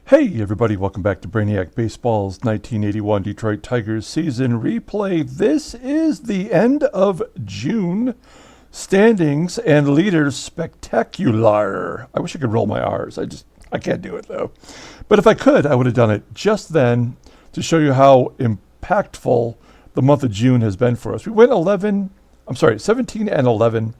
Hey everybody, welcome back to Brainiac Baseball's 1981 Detroit Tigers season replay. This is the end of June standings and leaders spectacular. I wish I could roll my R's. I can't do it though. But if I could, I would have done it just then to show you how impactful the month of June has been for us. We went 17 and 11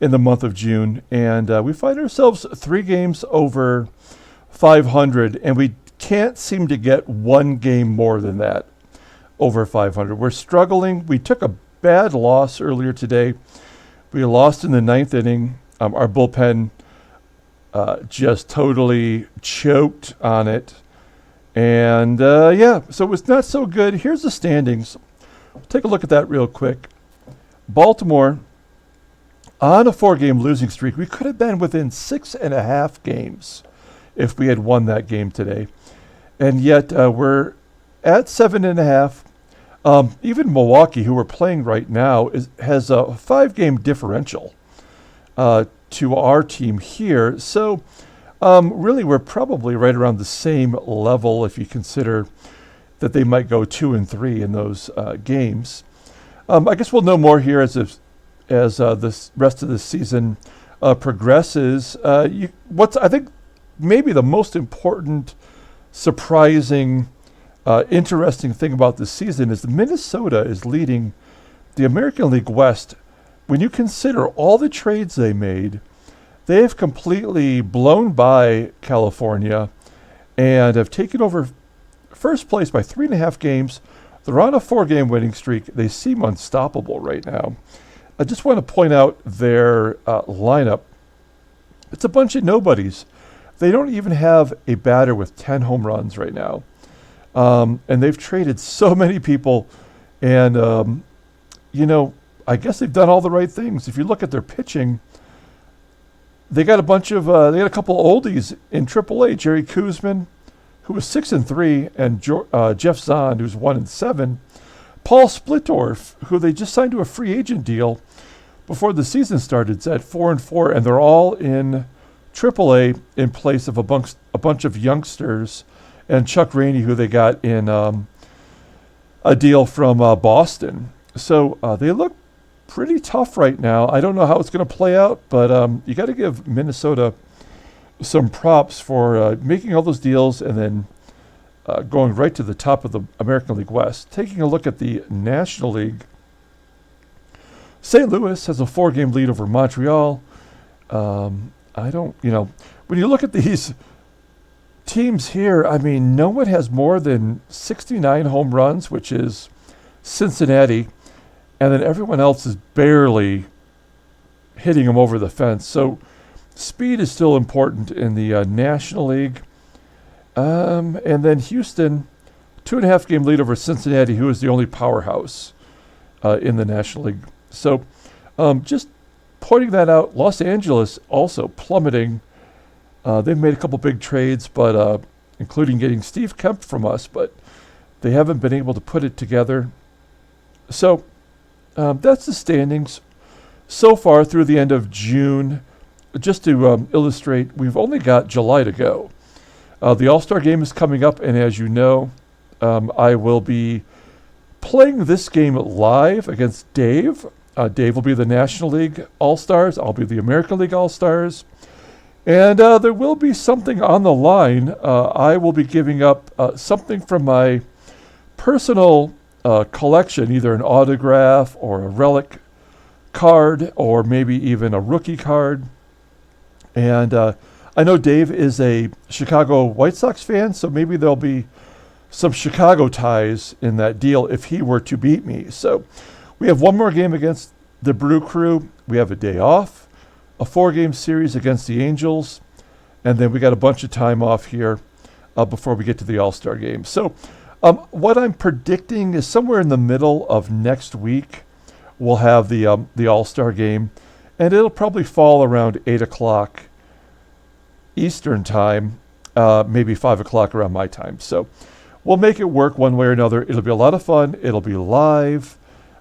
in the month of June, and we find ourselves 3 games over 500, and we can't seem to get one game more than that over 500. We're struggling. We took a bad loss earlier today. We lost in the 9th inning. Our bullpen just totally choked on it. And so it was not so good. Here's the standings. Take a look at that real quick. Baltimore on a 4-game losing streak. We could have been within 6.5 games if we had won that game today. And yet we're at 7.5. Even Milwaukee, who we're playing right now, has a 5-game differential to our team here. So really we're probably right around the same level if you consider that they might go 2-3 in those games. I guess we'll know more here as this rest of the season progresses. I think maybe the most important, surprising, interesting thing about this season is that Minnesota is leading the American League West. When you consider all the trades they made, they have completely blown by California and have taken over first place by 3.5 games. They're on a 4-game winning streak. They seem unstoppable right now. I just want to point out their lineup. It's a bunch of nobodies. They don't even have a batter with 10 home runs right now. And they've traded so many people. And, I guess they've done all the right things. If you look at their pitching, they got a couple oldies in AAA. Jerry Kuzman, who was 6-3, and Jeff Zahn, who's 1-7. Paul Splittorff, who they just signed to a free agent deal before the season started, is at 4-4, and they're all in AAA in place of a bunch of youngsters, and Chuck Rainey, who they got in a deal from Boston. So they look pretty tough right now. I don't know how it's going to play out, but you got to give Minnesota some props for making all those deals and then going right to the top of the American League West. Taking a look at the National League, St. Louis has a 4-game lead over Montreal. When you look at these teams here, I mean, no one has more than 69 home runs, which is Cincinnati, and then everyone else is barely hitting them over the fence. So speed is still important in the National League. And then Houston, 2.5-game lead over Cincinnati, who is the only powerhouse in the National League. So just pointing that out. Los Angeles also plummeting. They've made a couple big trades, but including getting Steve Kemp from us, but they haven't been able to put it together. So that's the standings so far through the end of June. Just to illustrate, we've only got July to go. The All-Star game is coming up, and as you know, I will be playing this game live against Dave. Dave will be the National League All-Stars. I'll be the American League All-Stars. And there will be something on the line. I will be giving up something from my personal collection, either an autograph or a relic card or maybe even a rookie card. And I know Dave is a Chicago White Sox fan, so maybe there'll be some Chicago ties in that deal if he were to beat me. So we have one more game against the Brew Crew. We have a day off, a 4-game series against the Angels, and then we got a bunch of time off here before we get to the All-Star game. So what I'm predicting is somewhere in the middle of next week, we'll have the All-Star game, and it'll probably fall around 8 o'clock Eastern time, maybe 5 o'clock around my time. So we'll make it work one way or another. It'll be a lot of fun. It'll be live.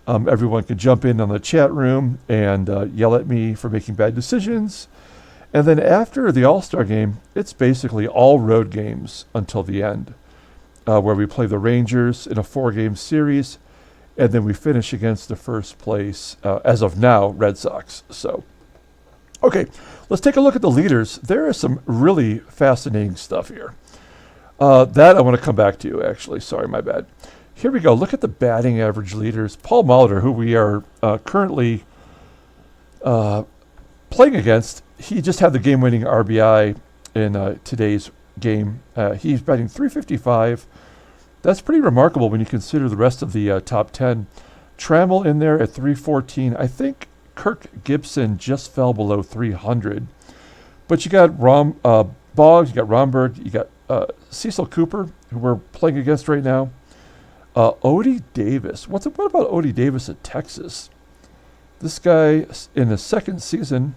Everyone can jump in on the chat room and yell at me for making bad decisions. And then after the All-Star game, it's basically all road games until the end, where we play the Rangers in a 4-game series, and then we finish against the first place, as of now, Red Sox. So, okay, let's take a look at the leaders. There is some really fascinating stuff here. That I want to come back to, actually. Sorry, my bad. Here we go. Look at the batting average leaders. Paul Molitor, who we are currently playing against, he just had the game-winning RBI in today's game. He's batting .355. That's pretty remarkable when you consider the rest of the top 10. Trammell in there at .314. I think Kirk Gibson just fell below 300. But you got Boggs, you got Romberg, you got Cecil Cooper, who we're playing against right now. Odie Davis. What about Odie Davis at Texas? This guy in the second season,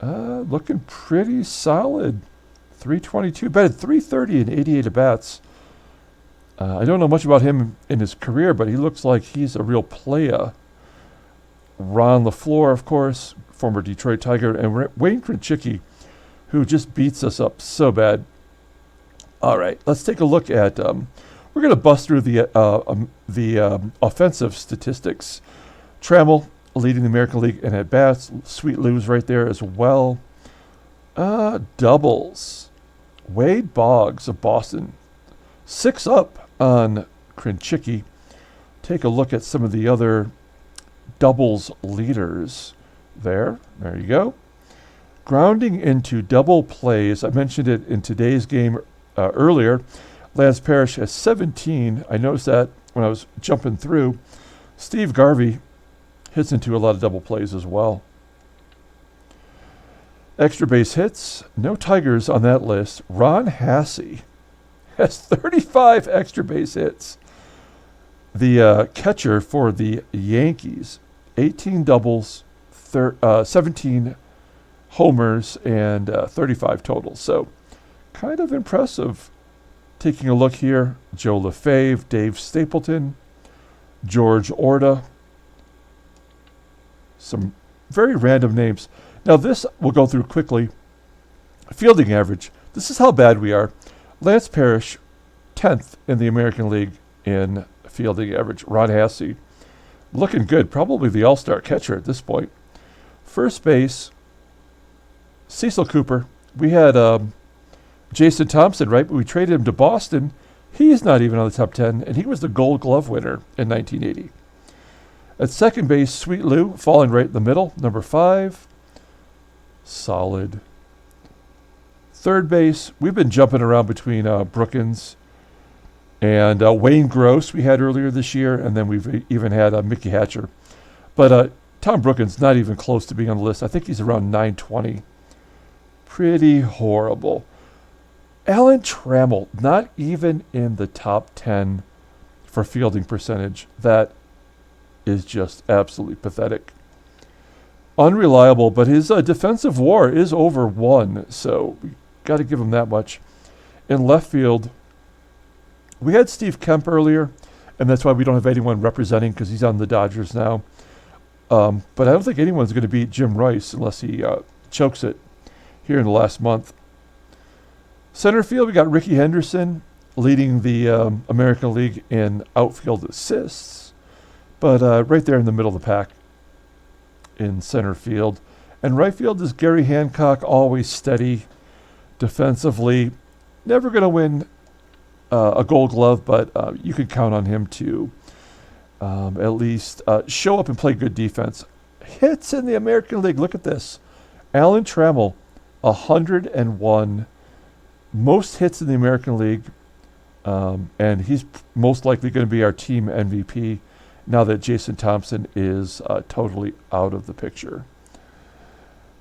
looking pretty solid. .322, batted .330 and 88 at-bats. I don't know much about him in his career, but he looks like he's a real playa. Ron LaFleur, of course, former Detroit Tiger, and Wayne Krejcicki, who just beats us up so bad. All right, let's take a look at. We're going to bust through the offensive statistics. Trammell leading the American League in at bats. Sweet Lou's right there as well. Doubles. Wade Boggs of Boston, 6 up on Krejcicki. Take a look at some of the other doubles leaders there. There you go. Grounding into double plays. I mentioned it in today's game earlier. Lance Parrish has 17. I noticed that when I was jumping through. Steve Garvey hits into a lot of double plays as well. Extra base hits. No Tigers on that list. Ron Hassey has 35 extra base hits. The catcher for the Yankees, 18 doubles, 17 homers, and 35 totals. So kind of impressive. Taking a look here, Joe LaFave, Dave Stapleton, George Orta. Some very random names. Now this we'll go through quickly. Fielding average. This is how bad we are. Lance Parrish, 10th in the American League in fielding average. Ron Hassey, looking good. Probably the all-star catcher at this point. First base, Cecil Cooper. We had Jason Thompson, right? But we traded him to Boston. He's not even on the top 10, and he was the Gold Glove winner in 1980. At second base, Sweet Lou, falling right in the middle, number 5. Solid. Third base, we've been jumping around between Brookins and Wayne Gross we had earlier this year, and then we've even had Mickey Hatcher. But Tom Brookins, not even close to being on the list. I think he's around 920. Pretty horrible. Alan Trammell, not even in the top 10 for fielding percentage. That is just absolutely pathetic. Unreliable, but his defensive WAR is over 1, so we got to give him that much. In left field, we had Steve Kemp earlier, and that's why we don't have anyone representing because he's on the Dodgers now. But I don't think anyone's going to beat Jim Rice unless he chokes it here in the last month. Center field, we got Ricky Henderson leading the American League in outfield assists, but right there in the middle of the pack in center field. And right field is Gary Hancock, always steady defensively. Never going to win a Gold Glove, but you can count on him to at least show up and play good defense. Hits in the American League, look at this. Alan Trammell, 101. Most hits in the American League, and he's most likely going to be our team MVP now that Jason Thompson is totally out of the picture.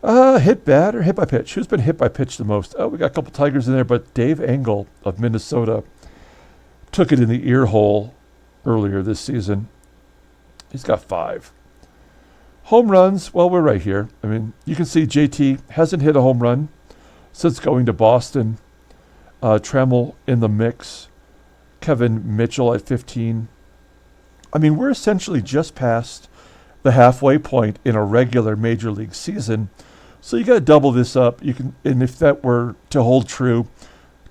Hit bad or hit by pitch? Who's been hit by pitch the most? Oh, we got a couple Tigers in there, but Dave Engel of Minnesota took it in the ear hole earlier this season. He's got 5. Home runs, well, we're right here. I mean, you can see JT hasn't hit a home run since going to Boston. Trammell in the mix. Kevin Mitchell at 15. I mean, we're essentially just past the halfway point in a regular major league season. So you got to double this up. You can, and if that were to hold true,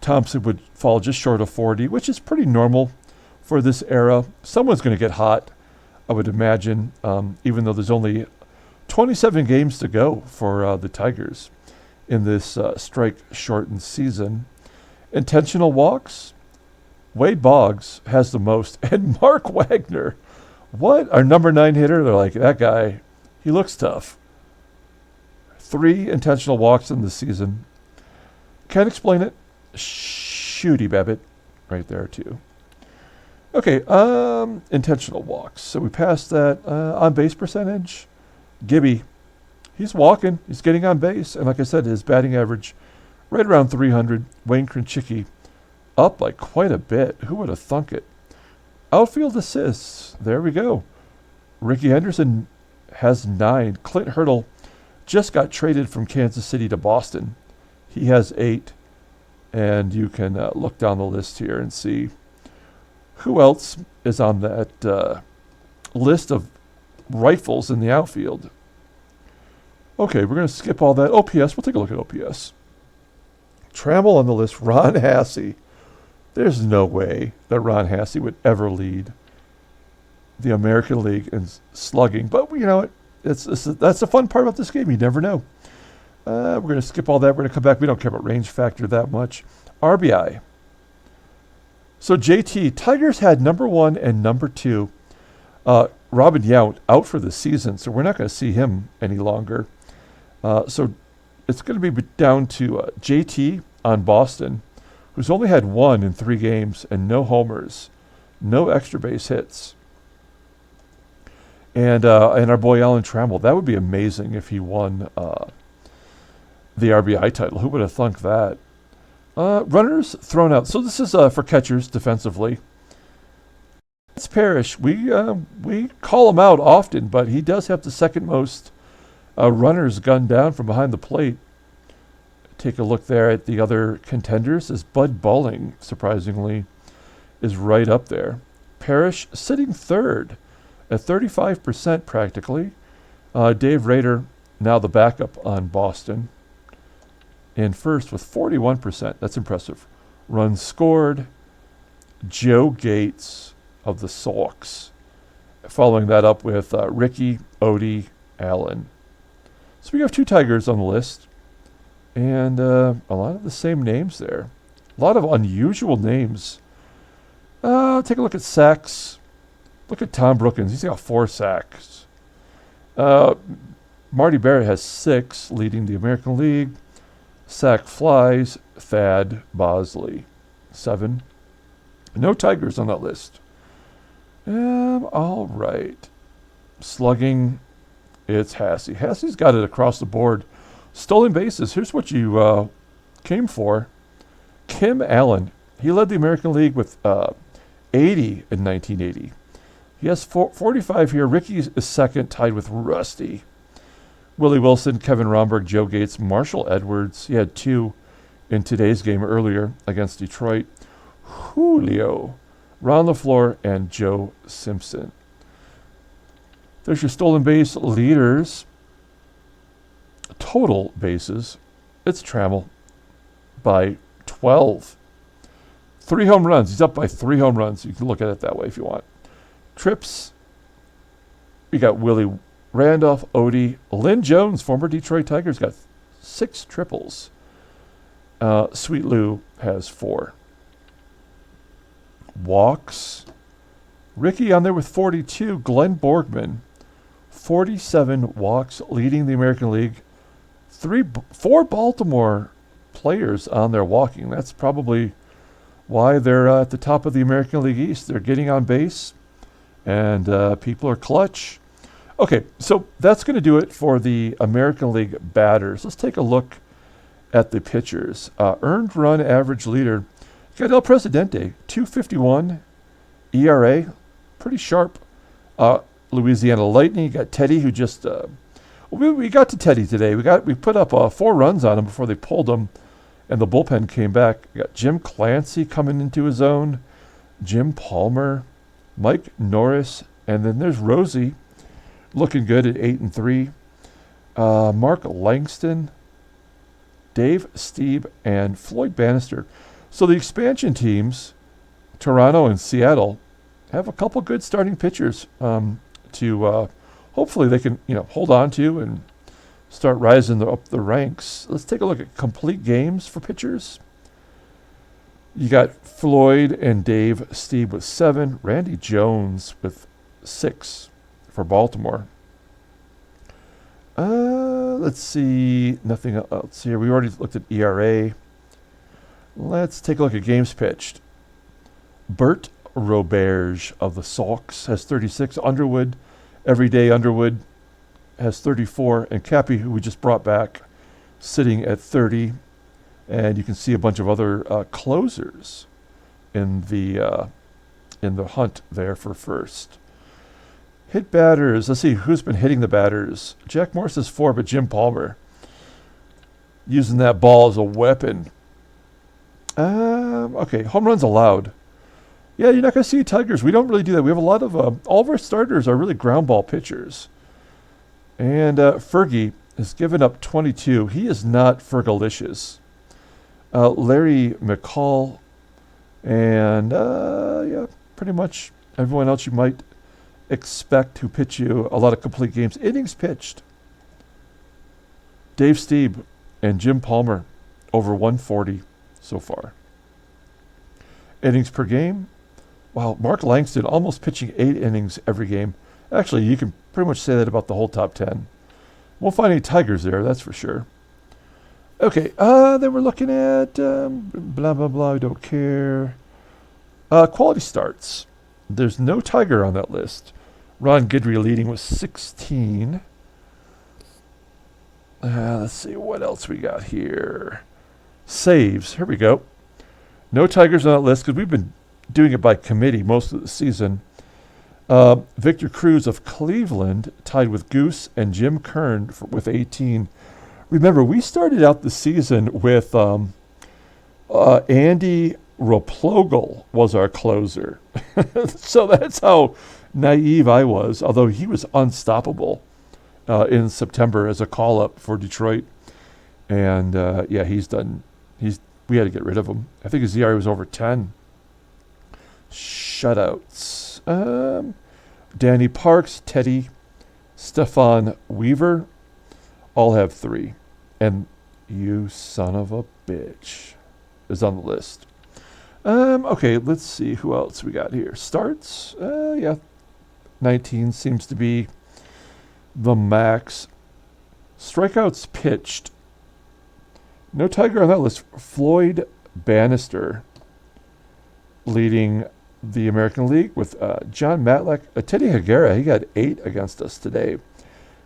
Thompson would fall just short of 40, which is pretty normal for this era. Someone's going to get hot, I would imagine, even though there's only 27 games to go for the Tigers in this strike-shortened season. Intentional walks, Wade Boggs has the most, and Mark Wagner, what? Our number 9 hitter? They're like, that guy, he looks tough. 3 intentional walks in the season. Can't explain it. Shooty Babbitt right there too. Okay, intentional walks. So we passed that. On base percentage, Gibby, he's walking. He's getting on base. And like I said, his batting average right around 300. Wayne Krenchicki up by quite a bit. Who would have thunk it? Outfield assists. There we go. Ricky Henderson has 9. Clint Hurdle just got traded from Kansas City to Boston. He has 8. And you can look down the list here and see who else is on that list of rifles in the outfield. Okay, we're going to skip all that. OPS, we'll take a look at OPS. Trammell on the list, Ron Hassey. There's no way that Ron Hassey would ever lead the American League in slugging. But, you know, that's the fun part about this game. You never know. We're going to skip all that. We're going to come back. We don't care about range factor that much. RBI. So, JT, Tigers had number 1 and number 2. Robin Yount out for the season, so we're not going to see him any longer. So it's going to be down to JT on Boston, who's only had 1 in 3 games and no homers, no extra base hits. And our boy Alan Trammell, that would be amazing if he won the RBI title. Who would have thunk that? Runners thrown out. So this is for catchers defensively. It's Parrish. We call him out often, but he does have the second most runners gunned down from behind the plate. Take a look there at the other contenders. As Bud Bowling, surprisingly, is right up there. Parrish sitting third at 35% practically. Dave Rader, now the backup on Boston, in first with 41%. That's impressive. Runs scored, Joe Gates of the Sox. Following that up with Ricky, Odie, Allen. So we have 2 Tigers on the list. And a lot of the same names there. A lot of unusual names. Take a look at sacks. Look at Tom Brookins. He's got 4 sacks. Marty Barrett has 6, leading the American League. Sack flies, Thad Bosley, 7. No Tigers on that list. All right. Slugging, it's Hassey. Hassey's got it across the board. Stolen bases, here's what you came for. Kim Allen, he led the American League with 80 in 1980. He has 45 here. Ricky is second, tied with Rusty. Willie Wilson, Kevin Romberg, Joe Gates, Marshall Edwards. He had 2 in today's game earlier against Detroit. Julio, Ron LaFleur, and Joe Simpson. There's your stolen base leaders. Total bases, it's Trammell by 12. 3 home runs. He's up by 3 home runs. You can look at it that way if you want. Trips, we got Willie Randolph, Odie. Lynn Jones, former Detroit Tigers, got 6 triples. Sweet Lou has 4. Walks, Ricky on there with 42. Glenn Borgman, 47 walks, leading the American League. 4 Baltimore players on there walking. That's probably why they're at the top of the American League East. They're getting on base, and people are clutch. Okay, so that's going to do it for the American League batters. Let's take a look at the pitchers. Earned run average leader, got El Presidente, 2.51 ERA, pretty sharp. Louisiana Lightning, got Teddy, who just we got to Teddy today. We put up 4 runs on him before they pulled him, and the bullpen came back. We got Jim Clancy coming into his own, Jim Palmer, Mike Norris, and then there's Rosie, looking good at 8-3. Mark Langston, Dave Stieb, and Floyd Bannister. So the expansion teams, Toronto and Seattle, have a couple good starting pitchers to hopefully they can hold on to and start rising up the ranks. Let's take a look at complete games for pitchers. You got Floyd and Dave Stieb with 7, Randy Jones with 6 for Baltimore. Let's see, nothing else here. We already looked at ERA. Let's take a look at games pitched. Bert Roberge of the Sox has 36. Underwood, Everyday Underwood, has 34. And Cappy, who we just brought back, sitting at 30. And you can see a bunch of other closers in the hunt there for first. Hit batters. Let's see who's been hitting the batters. Jack Morris has 4, but Jim Palmer using that ball as a weapon. Okay, home runs allowed. Yeah, you're not going to see Tigers. We don't really do that. We have a lot of all of our starters are really ground ball pitchers. And Fergie has given up 22. He is not Fergalicious. Larry McCall, and pretty much everyone else you might expect to pitch you a lot of complete games. Innings pitched. Dave Stieb and Jim Palmer over 140 so far. Innings per game. Wow, Mark Langston almost pitching 8 innings every game. Actually, you can pretty much say that about the whole top 10. Won't find any Tigers there, that's for sure. Okay, then we're looking at blah, blah, blah, I don't care. Quality starts. There's no Tiger on that list. Ron Guidry leading with 16. Let's see what else we got here. Saves. Here we go. No Tigers on that list because we've been doing it by committee most of the season. Victor Cruz of Cleveland tied with Goose and Jim Kern with 18. Remember, we started out the season with Andy Roplogel was our closer. So that's how naive I was, although he was unstoppable in September as a call-up for Detroit. And, we had to get rid of him. I think his ERA was over 10. Shutouts. Danny Parks, Teddy, Stefan Weaver, all have 3. And you son of a bitch is on the list. Okay, let's see who else we got here. Starts, 19 seems to be the max. Strikeouts pitched. No Tiger on that list. Floyd Bannister leading the American League with John Matlack. Teddy Higuera, he got 8 against us today.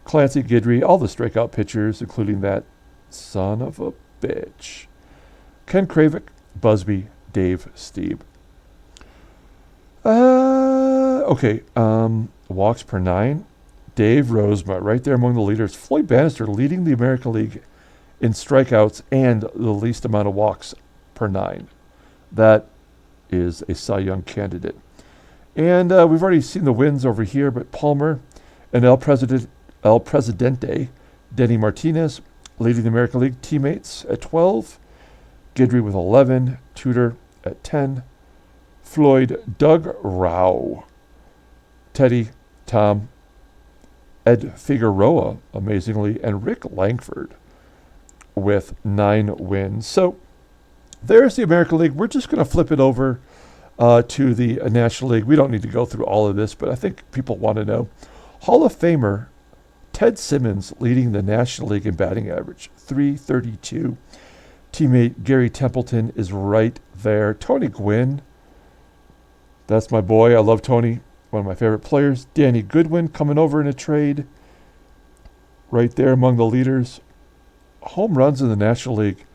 Clancy Guidry, all the strikeout pitchers, including that son of a bitch. Ken Kravick, Busby, Dave Stieb. Walks per 9. Dave Rozema, right there among the leaders. Floyd Bannister leading the American League in strikeouts and the least amount of walks per 9. That is a Cy Young candidate. And we've already seen the wins over here, but Palmer and El Presidente, Denny Martinez, leading the American League teammates at 12. Guidry with 11. Tudor at 10. Floyd, Doug Rao. Teddy, Tom, Ed Figueroa, amazingly, and Rick Langford with 9 wins. So there's the American League. We're just going to flip it over to the National League. We don't need to go through all of this, but I think people want to know. Hall of Famer Ted Simmons leading the National League in batting average, .332. Teammate Gary Templeton is right there. Tony Gwynn, that's my boy. I love Tony, one of my favorite players. Danny Goodwin coming over in a trade, right there among the leaders. Home runs in the National League,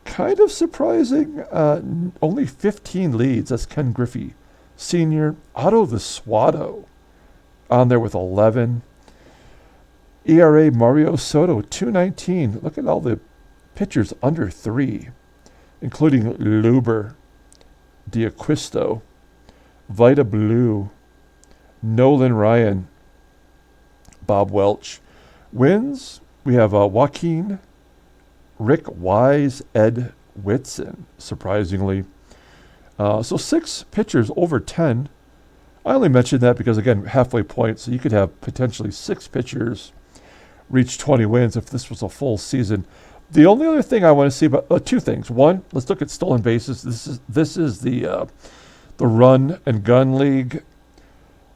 kind of surprising. Only 15 leads. That's Ken Griffey Sr. Otto the Swatto on there with 11. ERA Mario Soto, 2.19. Look at all the pitchers under 3, including Luber, D'Acquisto, Vita Blue, Nolan Ryan, Bob Welch. Wins, we have Joaquin, Rick Wise, Ed Whitson, surprisingly. So 6 pitchers over 10. I only mentioned that because, again, halfway point, so you could have potentially 6 pitchers reach 20 wins if this was a full season. The only other thing I want to see about 2 things. One, let's look at stolen bases. This is the run and gun league.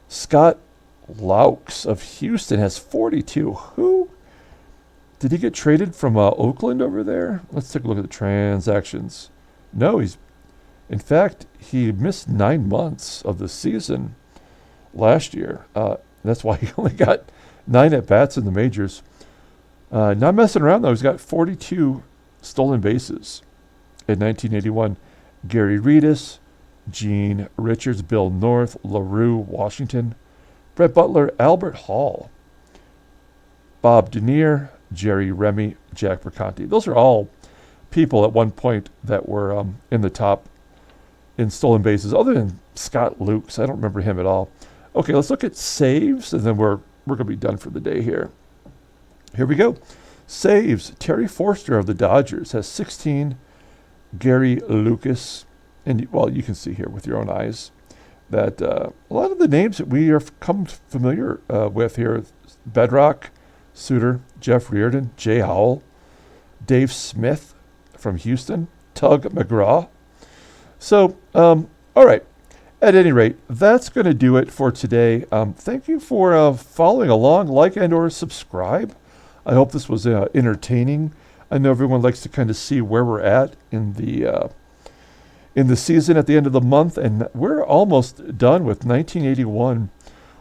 Scott Laux of Houston has 42. Who did he get traded from Oakland over there? Let's take a look at the transactions. No, in fact, he missed 9 months of the season last year. That's why he only got 9 at-bats in the majors. Not messing around, though. He's got 42 stolen bases in 1981. Gary Redus, Gene Richards, Bill North, LaRue, Washington, Brett Butler, Albert Hall, Bob Denier, Jerry Remy, Jack Mercanti. Those are all people at one point that were in the top in stolen bases, other than Scott Lukes. I don't remember him at all. Okay, let's look at saves, and then we're going to be done for the day here. Here we go. Saves. Terry Forster of the Dodgers has 16. Gary Lucas. And, well, you can see here with your own eyes that a lot of the names that we are come familiar with here, Bedrock, Suter, Jeff Reardon, Jay Howell, Dave Smith from Houston, Tug McGraw. So, all right. At any rate, that's going to do it for today. Thank you for following along, like and or subscribe. I hope this was entertaining. I know everyone likes to kind of see where we're at in the season at the end of the month, and we're almost done with 1981.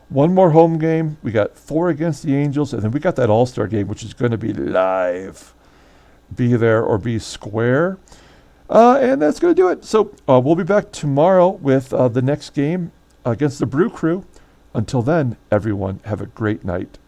One more home game. We got 4 against the Angels, and then we got that All-Star game, which is going to be live. Be there or be square. And that's going to do it. So we'll be back tomorrow with the next game against the Brew Crew. Until then, everyone, have a great night.